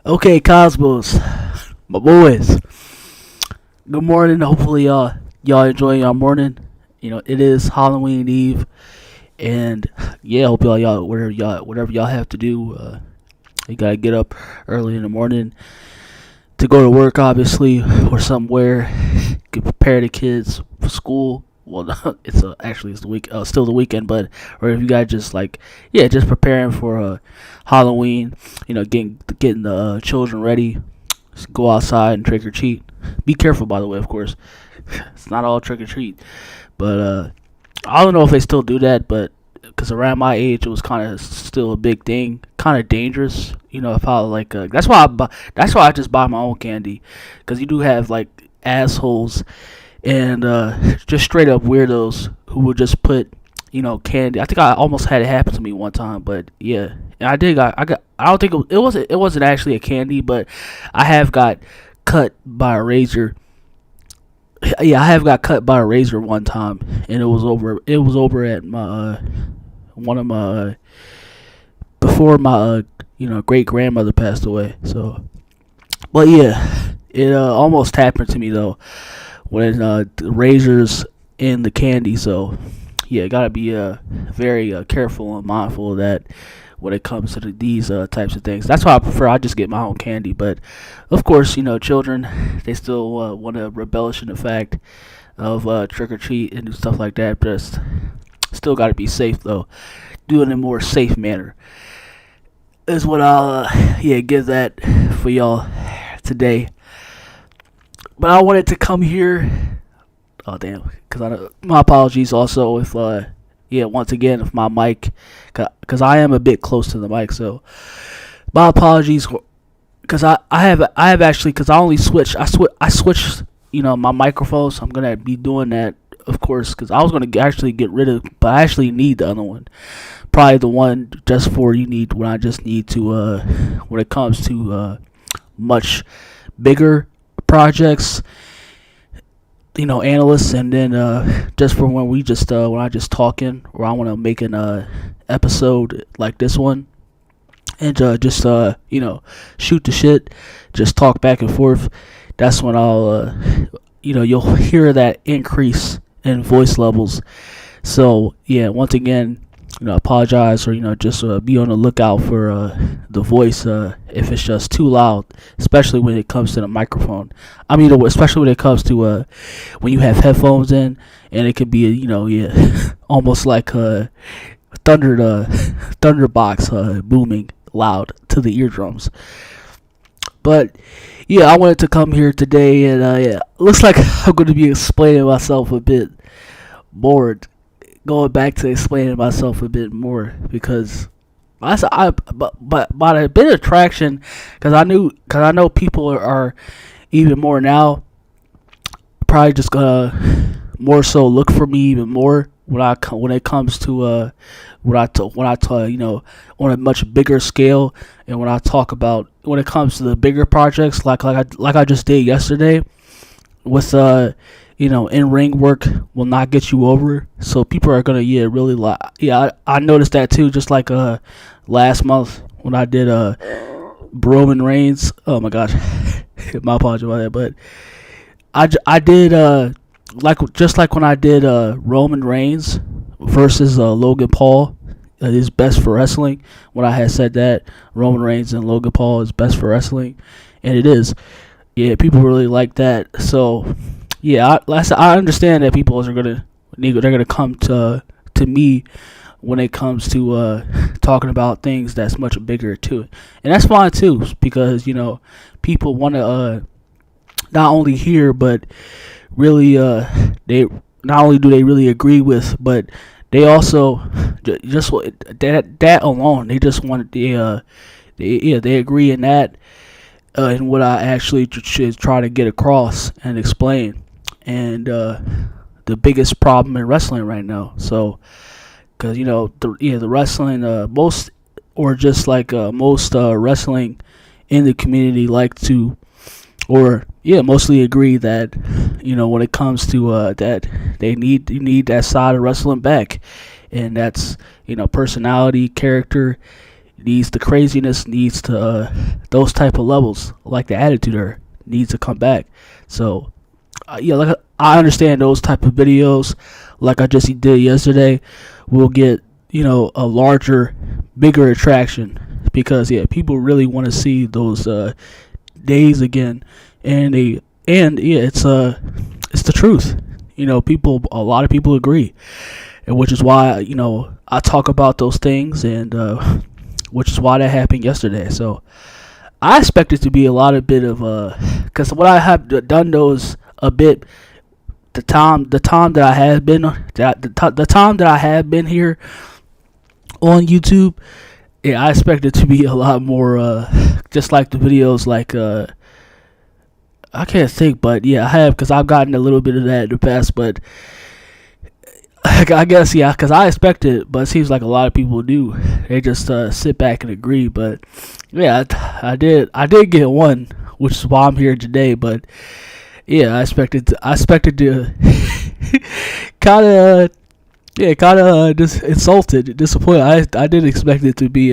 Okay, Cosmos, my boys. Good morning. Hopefully, y'all enjoying your morning. It is Halloween Eve, and yeah, hope y'all whatever y'all have to do. You gotta get up early in the morning to go to work, obviously, or somewhere. Get prepare the kids for school. Well, it's the week, still the weekend, but or if you guys just just preparing for Halloween. Getting the children ready. Just go outside and trick or treat. Be careful, by the way, of course. It's not all trick or treat, but I don't know if they still do that, but because around my age, it was kind of still a big thing, kind of dangerous. If I that's why I just buy my own candy, because you do have like assholes and just straight up weirdos who will just put candy. I think I almost had it happen to me one time, but yeah, and I did. I got. I don't think it wasn't actually a candy, but I have got cut by a razor. Yeah, I have got cut by a razor one time, and it was over. It was over at my one of my before my great grandmother passed away. So, but yeah, it almost happened to me though when the razors in the candy. So yeah, gotta be very careful and mindful of that when it comes to these types of things. That's why I prefer I just get my own candy. But of course, children, they still want to rebellish in the fact of trick or treat and stuff like that. But still got to be safe though. Do it in a more safe manner is what I'll give that for y'all today. But I wanted to come here. Oh damn! Because my apologies also if once again if my mic, because I am a bit close to the mic, so my apologies. Because I have actually, because I only switched my microphone, so I'm gonna be doing that, of course, because I was gonna actually get rid of, but I actually need the other one, probably the one just for you need when I just need to when it comes to much bigger projects, analysts, and then just for when we just when I just talking, or I want to make an episode like this one, and just shoot the shit, just talk back and forth. That's when I'll you'll hear that increase in voice levels. So yeah, once again, apologize, or just be on the lookout for the voice if it's just too loud, especially when it comes to the microphone. I mean, especially when it comes to when you have headphones in, and it could be almost like thunderbox booming loud to the eardrums. But yeah, I wanted to come here today, and looks like I'm going to be explaining myself a bit more, going back to explaining myself a bit more, because but by a bit of traction, because I know people are even more now, probably just gonna more so look for me even more when it comes to when I talk, on a much bigger scale, and when I talk about when it comes to the bigger projects like I just did yesterday with in ring work will not get you over. So people are gonna really I noticed that too. Just like last month when I did Roman Reigns. Oh my gosh, my apologies about that. But I did like when I did Roman Reigns versus Logan Paul is best for wrestling. When I had said that Roman Reigns and Logan Paul is best for wrestling, and it is. Yeah, people really like that. So yeah, I understand that people they're gonna come to me when it comes to talking about things that's much bigger too, and that's fine too, because people want to not only hear, but really they not only do they really agree with, but they also just that alone, they just want they agree in that, in what I actually should try to get across and explain, and the biggest problem in wrestling right now. So because the wrestling most, or just like most wrestling in the community like to, or mostly agree that when it comes to that you need that side of wrestling back, and that's personality, character, needs the craziness, needs to those type of levels, like the attitude era, needs to come back. So yeah, like I understand those type of videos, like I just did yesterday, will get a larger, bigger attraction because yeah, people really want to see those days again, and yeah, it's the truth. A lot of people agree, and which is why I talk about those things, and which is why that happened yesterday. So I expect it to be a lot of bit of because what I have done those a bit the time that I have been the time that I have been here on YouTube. Yeah, I expect it to be a lot more just like the videos like I can't think, but yeah, I have because I've gotten a little bit of that in the past, but I guess yeah, because I expect it, but it seems like a lot of people do. They just sit back and agree. But yeah, I did get one, which is why I'm here today. But yeah, I expected to kind of just insulted, disappointed. I didn't expect it to be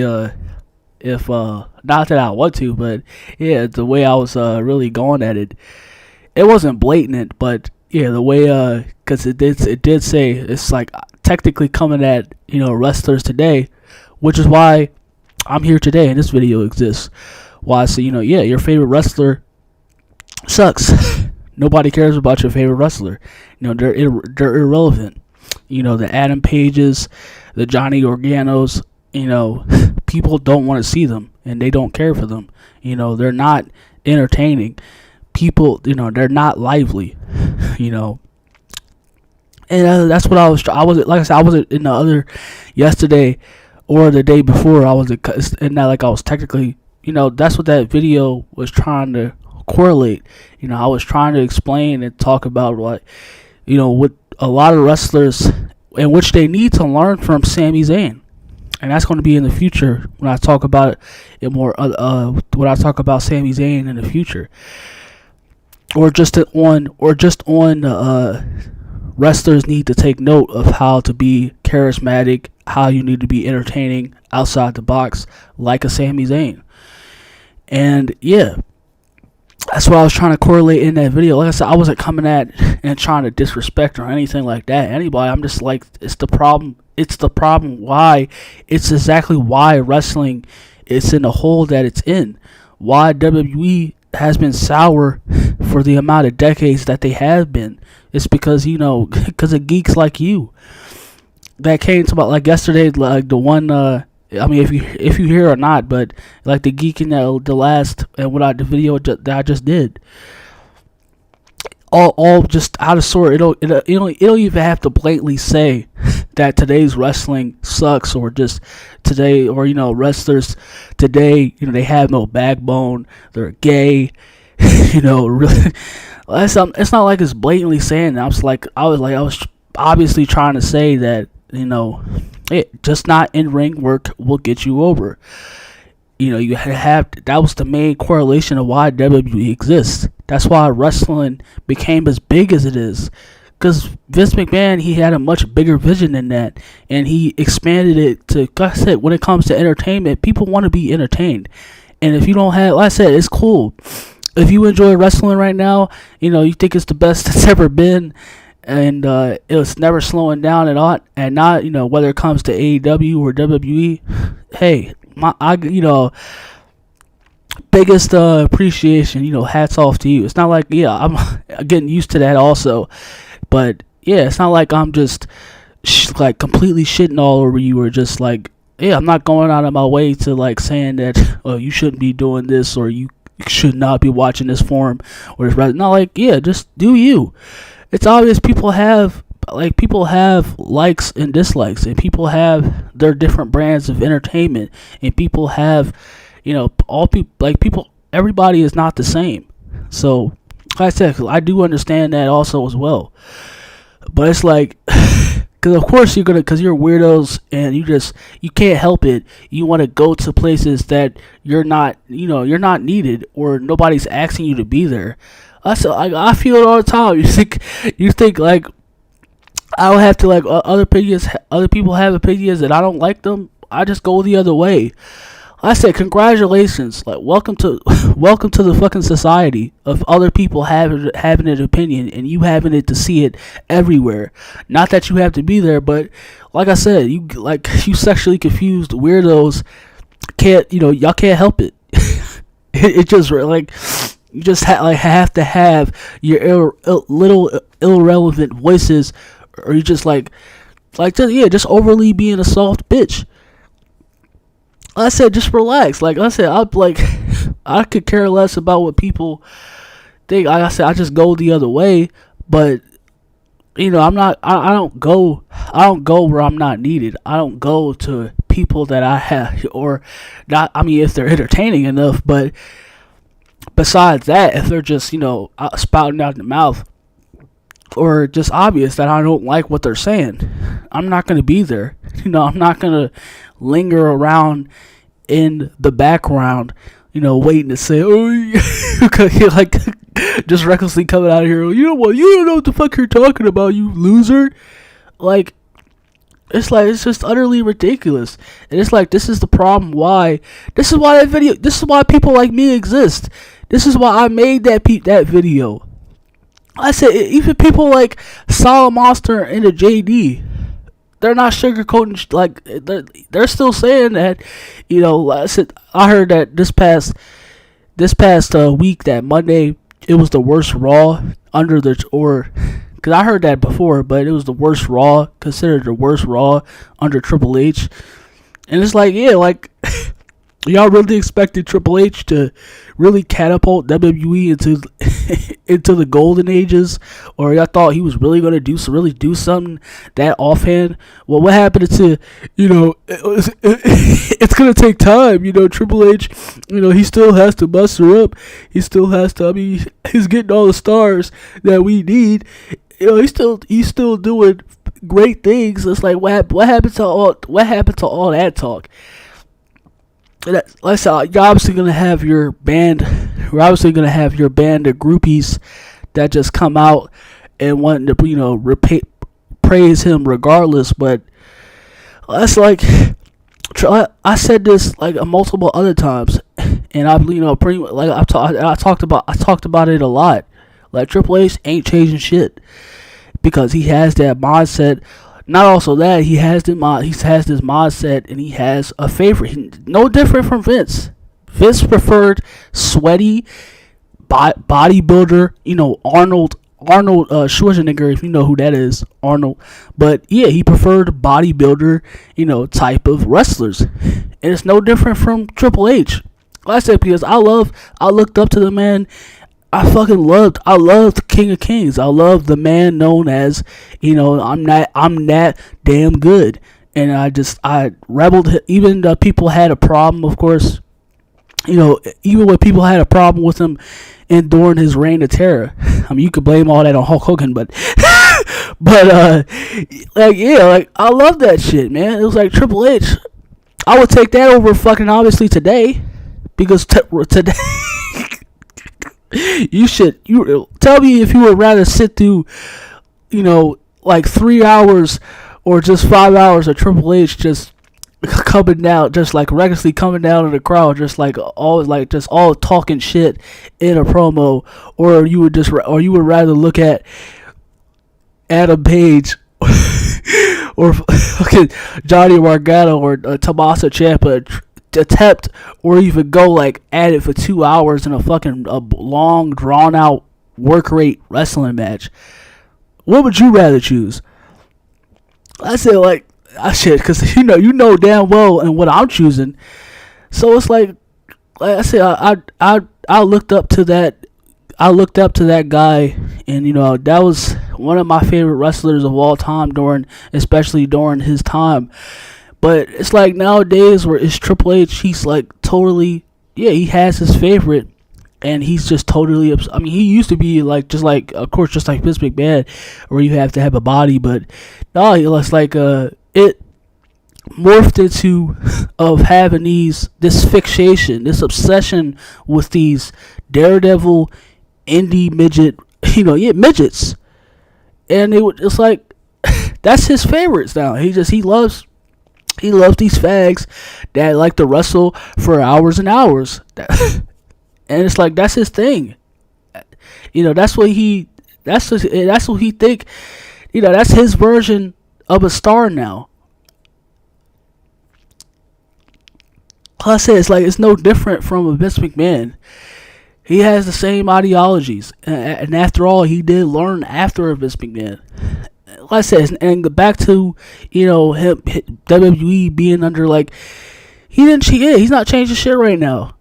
if not that I want to, but yeah, the way I was really going at it, it wasn't blatant, but yeah, the way because it did say it's like technically coming at wrestlers today, which is why I'm here today and this video exists. Why? So yeah, your favorite wrestler sucks. Nobody cares about your favorite wrestler. They're irrelevant. The Adam Pages, the Johnny Organos. People don't want to see them and they don't care for them. They're not entertaining. People, they're not lively. And that's what I was like I said, I wasn't in the other yesterday or the day before. I was in that, like I was technically, that's what that video was trying to correlate. I was trying to explain and talk about what with a lot of wrestlers, in which they need to learn from Sami Zayn. And that's going to be in the future when I talk about it more. When I talk about Sami Zayn in the future, or just on wrestlers need to take note of how to be charismatic, how you need to be entertaining outside the box, like a Sami Zayn. And yeah, that's what I was trying to correlate in that video. Like I said, I wasn't coming at and trying to disrespect or anything like that. Anybody, I'm just like, it's the problem. It's the problem why, it's exactly why wrestling is in the hole that it's in. Why WWE has been sour for the amount of decades that they have been. It's because, because of geeks like you that came to, like yesterday, like the one, I mean, if you hear or not, but like the geek in the last and the video that I just did, all just out of sort. It'll even have to blatantly say that today's wrestling sucks, or just today, or wrestlers today, they have no backbone, they're gay, really. It's not like it's blatantly saying that. I was obviously trying to say that just not in ring work will get you over. You have that was the main correlation of why WWE exists. That's why wrestling became as big as it is. Because Vince McMahon, he had a much bigger vision than that, and he expanded it to, like I said, when it comes to entertainment, people want to be entertained. And if you don't have, like I said, it's cool. If you enjoy wrestling right now, you think it's the best it's ever been, and it's never slowing down at all, and not, whether it comes to AEW or WWE, hey, biggest appreciation, hats off to you. It's not like, yeah, I'm getting used to that also, but yeah, it's not like I'm just like completely shitting all over you, or just like, yeah, I'm not going out of my way to like saying that, oh, you shouldn't be doing this, or you should not be watching this form, or this. Not like, yeah, just do you. It's obvious people have likes and dislikes, and people have their different brands of entertainment, and people have, all people, everybody is not the same. So, like I said, I do understand that also as well. But it's like, because of course because you're weirdos, and you can't help it. You want to go to places that you're not needed, or nobody's asking you to be there. I feel it all the time. You think like I don't have to like other people have opinions and I don't like them. I just go the other way. I said, congratulations. Like, welcome to welcome to the fucking society of other people having an opinion and you having it to see it everywhere. Not that you have to be there, but like I said, you sexually confused weirdos can't, y'all can't help it. It just like you just have to have your little irrelevant voices, or you just just overly being a soft bitch. I said, just relax. Like I said, I could care less about what people think. Like I said, I just go the other way. But I'm not. I don't go. I don't go where I'm not needed. I don't go to people that I have or not. I mean, if they're entertaining enough. But besides that, if they're just spouting out the mouth, or just obvious that I don't like what they're saying, I'm not going to be there. I'm not going to linger around in the background, waiting to say, oh, like, just recklessly coming out of here, you know what, you don't know what the fuck you're talking about, you loser. Like, it's just utterly ridiculous. And it's like, this is the problem this is why people like me exist. This is why I made that video. I said, even people like Solid Monster and the JD, they're not sugarcoating. Like, they're still saying that, I said, I heard that this past week, that Monday, it was the worst Raw because I heard that before, but it was the worst Raw, considered the worst Raw under Triple H. And it's like, yeah, like, y'all really expected Triple H to really catapult WWE into the golden ages, or y'all thought he was really going to do something that offhand? Well, what happened to it's going to take time. Triple H, he still has to muster up. He still has to. I mean, he's getting all the stars that we need. He's still doing great things. It's like, what happened to all that talk? Like I said, you're obviously gonna have your band. We're obviously gonna have your band of groupies that just come out and want to, praise him regardless. But that's like, I said this like multiple other times, and I've pretty much, like I talked about it a lot. Like, Triple H ain't changing shit because he has that mindset. Not also that, he has this mindset, and he has a favorite. No different from Vince. Vince preferred sweaty bodybuilder, Arnold Schwarzenegger, if you know who that is, Arnold. But yeah, he preferred bodybuilder, type of wrestlers, and it's no different from Triple H. Like I said, because I looked up to the man. I loved King of Kings. I love the man known as, I'm that damn good. And I rebelled. Even the people had a problem, of course. Even when people had a problem with him during his reign of terror. I mean, you could blame all that on Hulk Hogan, but I love that shit, man. It was like Triple H. I would take that over fucking obviously today, because today. You tell me if you would rather sit through, like 3 hours or just 5 hours of Triple H just coming down, just like recklessly coming down in the crowd, just all talking shit in a promo, or you would rather look at Adam Page or fucking Johnny Gargano or Tommaso Ciampa attempt, or even go like at it for 2 hours in a long drawn out work rate wrestling match. What would you rather choose? I said, like, I said, because you know damn well and what I'm choosing. So it's like I said, I looked up to that. I looked up to that guy, and that was one of my favorite wrestlers of all time, especially during his time. But it's like nowadays where it's Triple H, he's like totally, he has his favorite, and he's just totally, I mean, he used to be like, just like Vince McMahon, where you have to have a body, but no, it's like, it morphed into of having this fixation, this obsession with these daredevil, indie midget, midgets. And it's like, that's his favorites now. He loves He loves these fags that like to wrestle for hours and hours. And it's like that's his thing. That's what he that's what he think. That's his version of a star now. Like I said, it's no different from a Vince McMahon. He has the same ideologies, and after all, he did learn after Vince McMahon. Like I said, and back to him WWE being under he didn't cheat. He's not changing shit right now.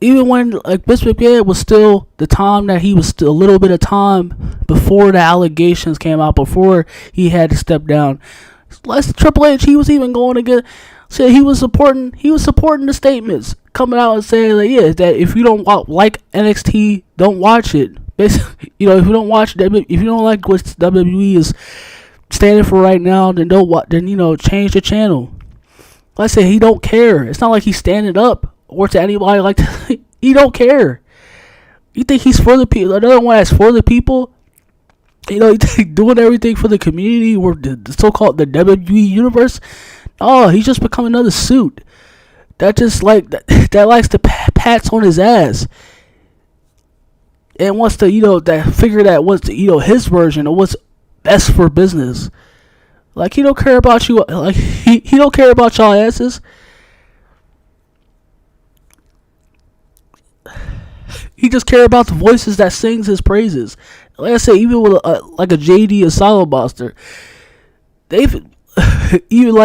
Even when Vince McMahon was still the time that he was still a little bit of time before the allegations came out, before he had to step down. Less Triple H, he was even going to get. So he was supporting the statements coming out and saying that if you don't like NXT, don't watch it. Basically, if you don't watch if you don't like what WWE is standing for right now, then change the channel. Like I said, he don't care. It's not like he's standing up or to anybody he don't care. You think he's for the people? Another one that's for the people. He's doing everything for the community or the so-called the WWE universe. Oh, he's just become another suit that just that likes to pats on his ass and wants to that figure that what's his version of what's best for business. He don't care about you. He don't care about y'all asses. He just care about the voices that sings his praises. Like I say, even with a JD Asylum Monster, they've even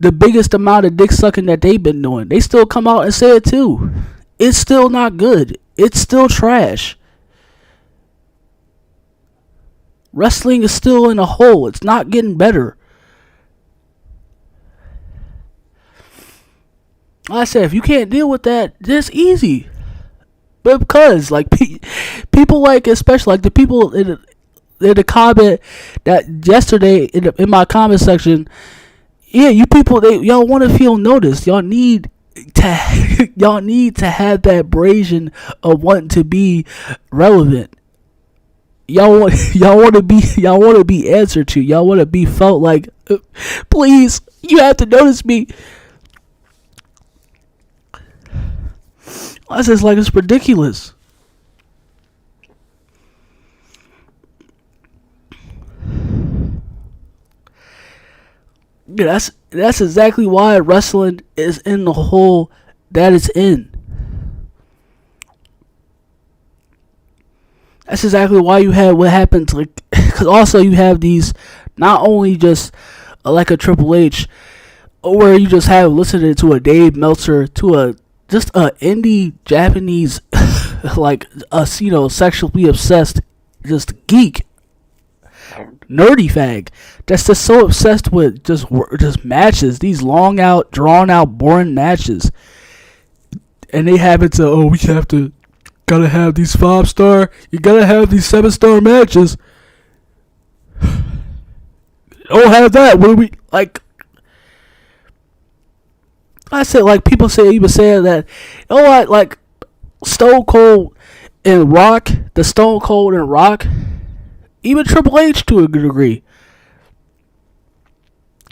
the biggest amount of dick sucking that they've been doing, they still come out and say it too. It's still not good. It's still trash. Wrestling is still in a hole. It's not getting better. Like I said, if you can't deal with that, it's easy. But because people especially the people in the comment that yesterday in my comment section, you people y'all want to feel noticed. Y'all need to have that abrasion of wanting to be relevant. Y'all want to be answered to. Y'all want to be felt please, you have to notice me. That's just it's ridiculous. Yeah, that's exactly why wrestling is in the hole that it's in. That's exactly why you have what happens. Because also you have these, not only just a Triple H, where you just have listening to a Dave Meltzer, to a indie Japanese, sexually obsessed, just geek, nerdy fag that's just so obsessed with just matches, these long out, drawn out, boring matches, and they have it to we gotta have these 5-star, you gotta have these 7-star matches. Don't have that. What do we I said people even saying that Stone Cold and Rock, the Stone Cold and Rock, even Triple H to a good degree,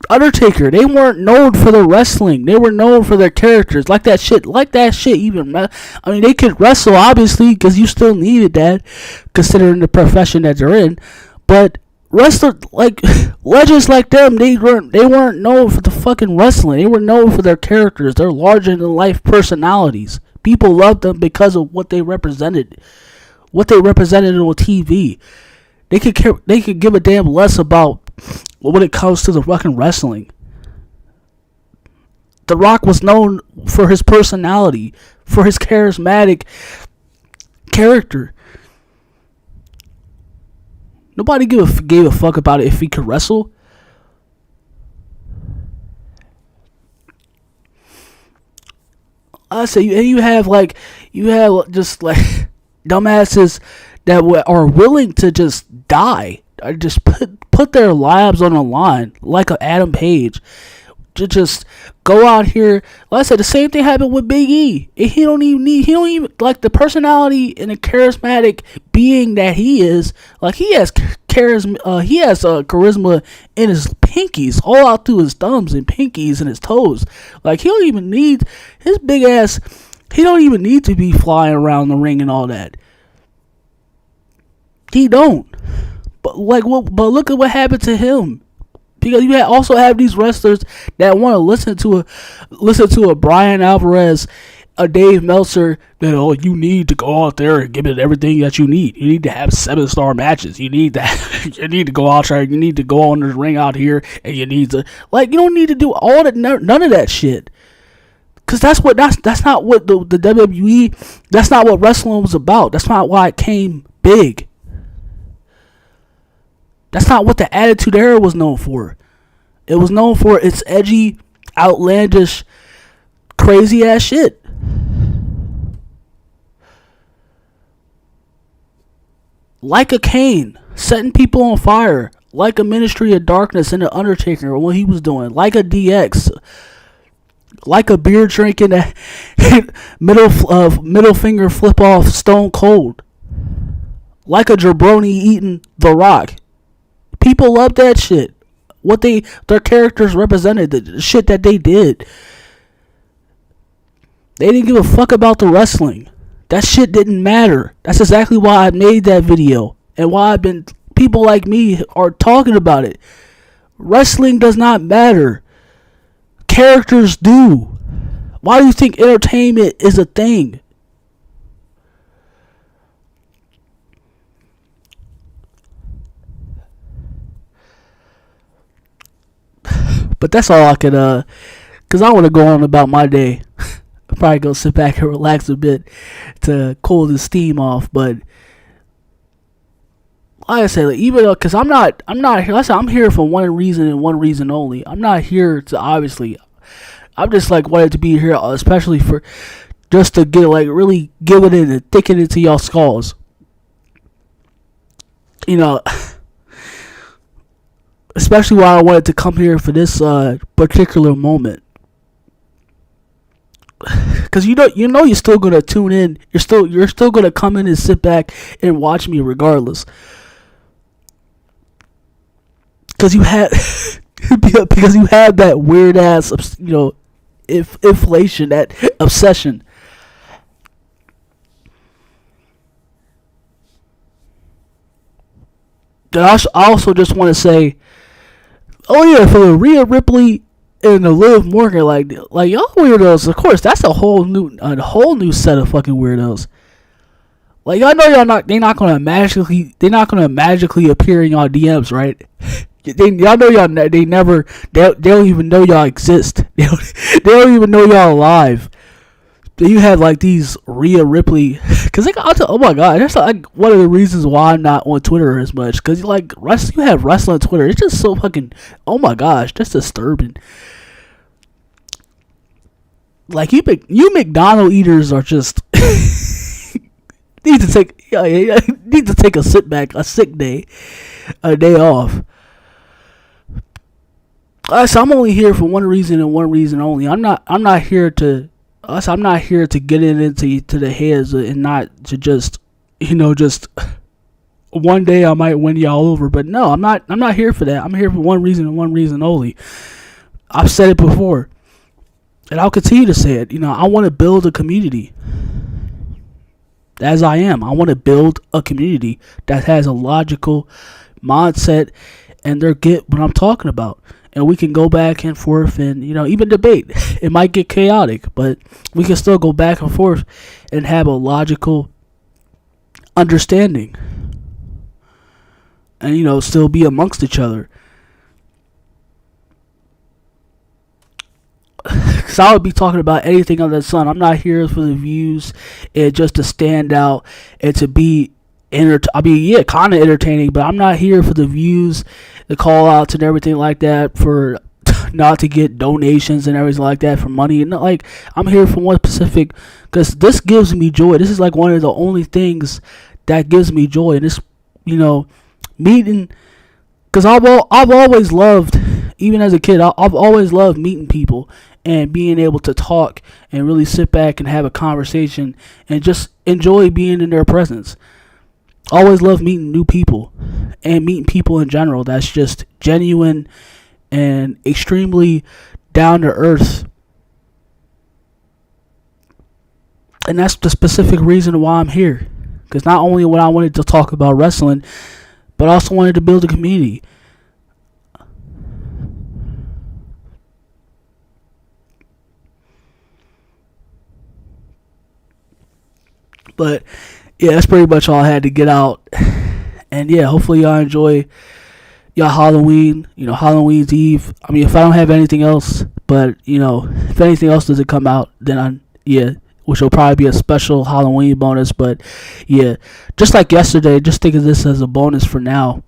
Undertaker, they weren't known for their wrestling. They were known for their characters. That shit even. I mean, they could wrestle, obviously, because you still needed that, considering the profession that they're in. But wrestlers, legends like them, they weren't known for the fucking wrestling. They were known for their characters, their larger-than-life personalities. People loved them because of what they represented. What they represented on TV. They could give a damn less about when it comes to the fucking wrestling. The Rock was known for his personality, for his charismatic character. Nobody gave a fuck about it if he could wrestle. I say, and you have just dumbasses that are willing to just die, or just put their lives on the line, like a Adam Page, to just go out here. Like I said, the same thing happened with Big E. He don't even the personality and the charismatic being that he is. He has charisma. He has charisma in his pinkies, all out through his thumbs and pinkies and his toes. Like, he don't even need his big ass. He don't even need to be flying around the ring and all that. He don't. But But look at what happened to him. Because you also have these wrestlers that want to listen to a Brian Alvarez, a Dave Meltzer, that, oh, you need to go out there and give it everything that you need. You need to have 7-star matches. You need that. You need to go out there. You need to go on the ring out here, and you need to, like, you don't need to do all that. None of that shit. Cause that's not what the WWE. That's not what wrestling was about. That's not why it came big. That's not what the Attitude Era was known for. It was known for its edgy, outlandish, crazy ass shit. Like a Kane, setting people on fire. Like a Ministry of Darkness and the Undertaker, what he was doing. Like a DX. Like a beer drinking, middle finger flip off Stone Cold. Like a jabroni eating The Rock. People love that shit. What their characters represented, the shit that they did. They didn't give a fuck about the wrestling. That shit didn't matter. That's exactly why I made that video. And why people like me are talking about it. Wrestling does not matter. Characters do. Why do you think entertainment is a thing? But that's all I could, because I want to go on about my day. I'll probably go sit back and relax a bit to cool the steam off. But like I said, like, even though, because I'm not here. Like I said, I'm here for one reason and one reason only. I'm not here to, obviously, I'm just like wanted to be here, especially for just to get, like, really give it in and thicken it into y'all skulls. You know. Especially why I wanted to come here for this particular moment, because you're still gonna tune in. You're still gonna come in and sit back and watch me regardless. Because you have that weird ass, inflation, that obsession. I also just want to say, oh yeah, for the Rhea Ripley and the Liv Morgan, like y'all weirdos. Of course, that's a whole new set of fucking weirdos. Like, y'all know they're not gonna magically appear in y'all DMs, right? Y'all know they don't even know y'all exist. They don't even know y'all alive. You have like these Rhea Ripley, because oh my god, that's like one of the reasons why I'm not on Twitter as much, because you have wrestling Twitter. It's just so fucking, oh my gosh, that's disturbing. Like, you McDonald eaters are just need to take a sick day, a day off. So I'm only here for one reason and one reason only. I'm not here to get into the heads and not to just one day I might win y'all over. But no, I'm not here for that. I'm here for one reason and one reason only. I've said it before, and I'll continue to say it. I want to build a community. As I am, I want to build a community that has a logical mindset, and they get what I'm talking about. And we can go back and forth and, even debate. It might get chaotic, but we can still go back and forth and have a logical understanding. And, still be amongst each other. Because I would be talking about anything under the sun. I'm not here for the views and just to stand out and to be kind of entertaining, but I'm not here for the views, the call outs and everything like that, for not to get donations and everything like that for money. And I'm here for one specific, because this gives me joy. This is like one of the only things that gives me joy. And this, meeting, because I've always loved, even as a kid, I've always loved meeting people and being able to talk and really sit back and have a conversation and just enjoy being in their presence. Always love meeting new people and meeting people in general that's just genuine and extremely down to earth. And that's the specific reason why I'm here. Because not only what I wanted to talk about wrestling, but I also wanted to build a community. But yeah, that's pretty much all I had to get out. And yeah, hopefully y'all enjoy y'all Halloween. Halloween's Eve. I mean, if I don't have anything else, but if anything else doesn't come out, then which will probably be a special Halloween bonus. But yeah, just like yesterday, just think of this as a bonus for now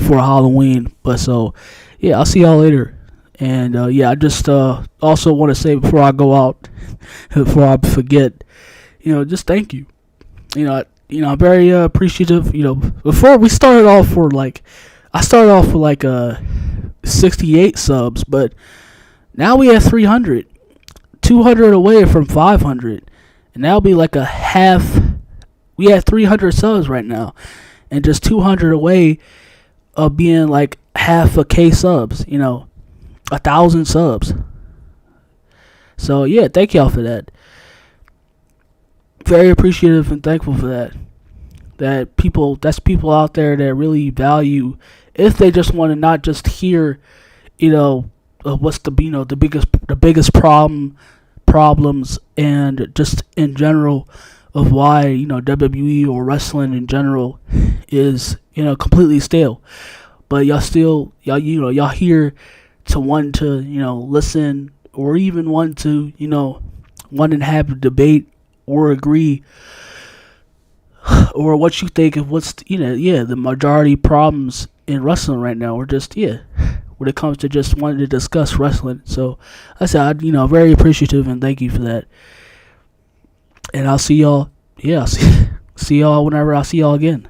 for Halloween. But so yeah, I'll see y'all later. And I just also want to say before I go out, before I forget, just thank you. I'm very appreciative. Before we started off I started off with 68 subs, but now we have 300, 200 away from 500, and that'll be like a half. We have 300 subs right now, and just 200 away of being like half a K subs. 1,000 subs. So yeah, thank y'all for that. Very appreciative and thankful for that. That's people out there that really value, if they just want to not just hear, what's the biggest problems, and just in general of why WWE or wrestling in general is completely stale. But y'all here to want to listen, or even want to want to have a debate or agree, or what you think of what's the majority problems in wrestling right now, or just when it comes to just wanting to discuss wrestling. So I said, very appreciative and thank you for that. And I'll see y'all. I'll see y'all whenever I see y'all again.